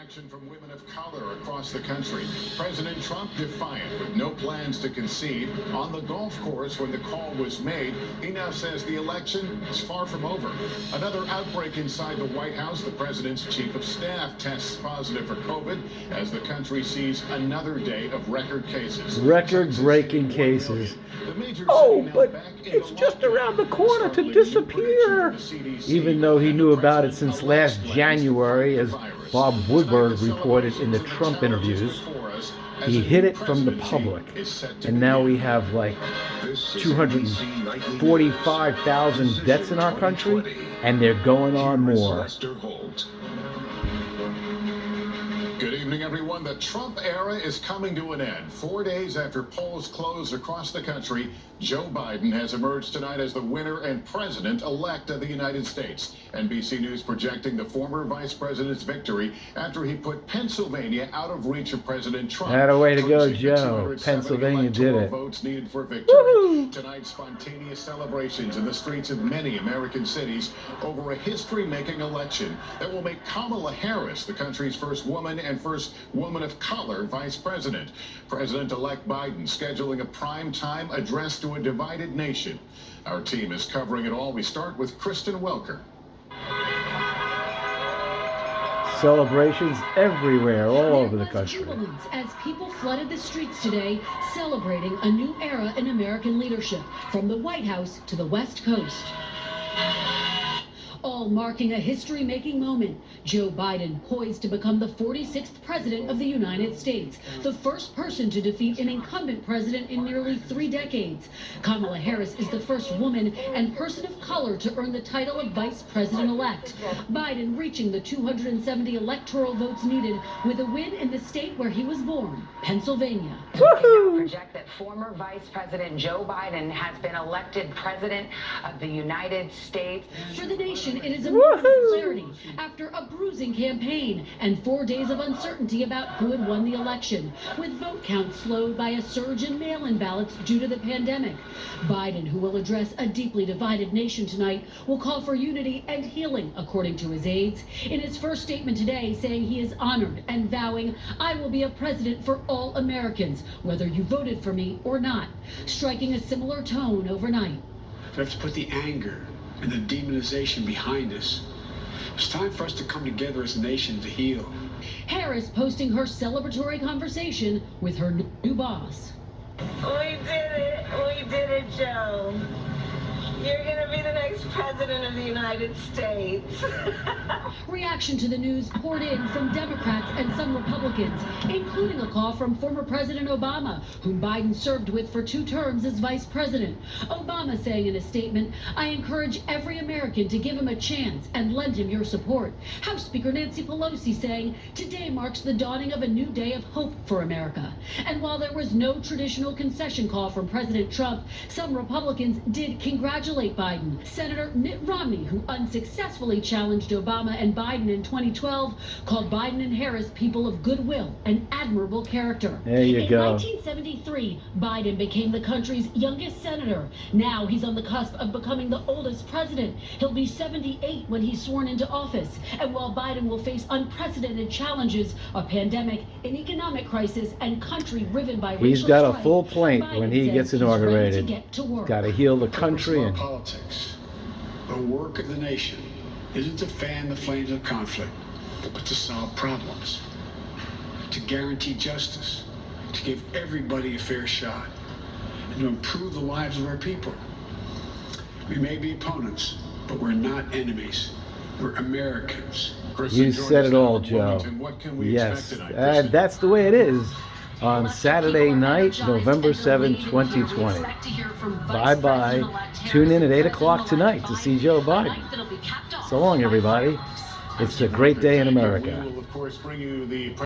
reaction from women of color across the country. President Trump defiant with no plans to concede. On the golf course when the call was made, he now says the election is far from over. Another outbreak inside the White House. The president's chief of staff tests positive for COVID as the country sees another day of record cases. Record-breaking cases. Oh, but it's just around the corner to disappear. Even though he knew about it since last January, as Bob Woodward reported in the Trump interviews, he hid it from the public. And now we have like 245,000 deaths in our country, and they're going on more. Good evening, everyone. The Trump era is coming to an end. 4 days after polls closed across the country, Joe Biden has emerged tonight as the winner and president-elect of the United States. NBC News projecting the former vice president's victory after he put Pennsylvania out of reach of President Trump. Had a way to go, Joe. Pennsylvania did it. Votes needed for victory. Woo-hoo! Tonight, spontaneous celebrations in the streets of many American cities over a history-making election that will make Kamala Harris the country's first woman and first woman of color vice president. President-elect Biden scheduling a prime-time address to a divided nation. Our team is covering it all. We start with Kristen Welker. Celebrations everywhere, all over the country. Jubilance as people flooded the streets today, celebrating a new era in American leadership, from the White House to the West Coast. All marking a history-making moment. Joe Biden poised to become the 46th president of the United States, the first person to defeat an incumbent president in nearly 3 decades. Kamala Harris is the first woman and person of color to earn the title of vice president-elect. Biden reaching the 270 electoral votes needed with a win in the state where he was born, Pennsylvania. We can now project that former Vice President Joe Biden has been elected president of the United States. For the nation, it is a moment of clarity after a bruising campaign and 4 days of uncertainty about who had won the election, with vote counts slowed by a surge in mail-in ballots due to the pandemic. Biden, who will address a deeply divided nation tonight, will call for unity and healing, according to his aides. In his first statement today, saying he is honored and vowing, "I will be a president for all Americans, whether you voted for me or not," striking a similar tone overnight. We have to put the anger and the demonization behind us. It's time for us to come together as a nation to heal. Harris posting her celebratory conversation with her new boss. We did it, Joe. You're gonna be the next president of the United States. Reaction to the news poured in from Democrats and some Republicans, including a call from former President Obama, whom Biden served with for 2 terms as vice president. Obama saying in a statement, "I encourage every American to give him a chance and lend him your support." House Speaker Nancy Pelosi saying, "Today marks the dawning of a new day of hope for America." And while there was no traditional concession call from President Trump, some Republicans did congratulate Biden. Senator Mitt Romney, who unsuccessfully challenged Obama and Biden in 2012, called Biden and Harris people of goodwill and admirable character. There you go. In 1973, Biden became the country's youngest senator. Now he's on the cusp of becoming the oldest president. He'll be 78 when he's sworn into office. And while Biden will face unprecedented challenges, a pandemic, an economic crisis, and country riven by racial He's got a strife, full plate Biden when he says gets he's ready to inaugurated. get to work. Got to heal the country. And Politics. The work of the nation isn't to fan the flames of conflict, but to solve problems, to guarantee justice, to give everybody a fair shot, and to improve the lives of our people. We may be opponents, but we're not enemies. We're Americans. You said it all, Joe. Yes, that's the way it is. On Saturday night, November 7, 2020. Bye-bye. Tune in at 8 o'clock tonight to see Joe Biden. So long, everybody. It's a great day in America. We will, of course, bring you the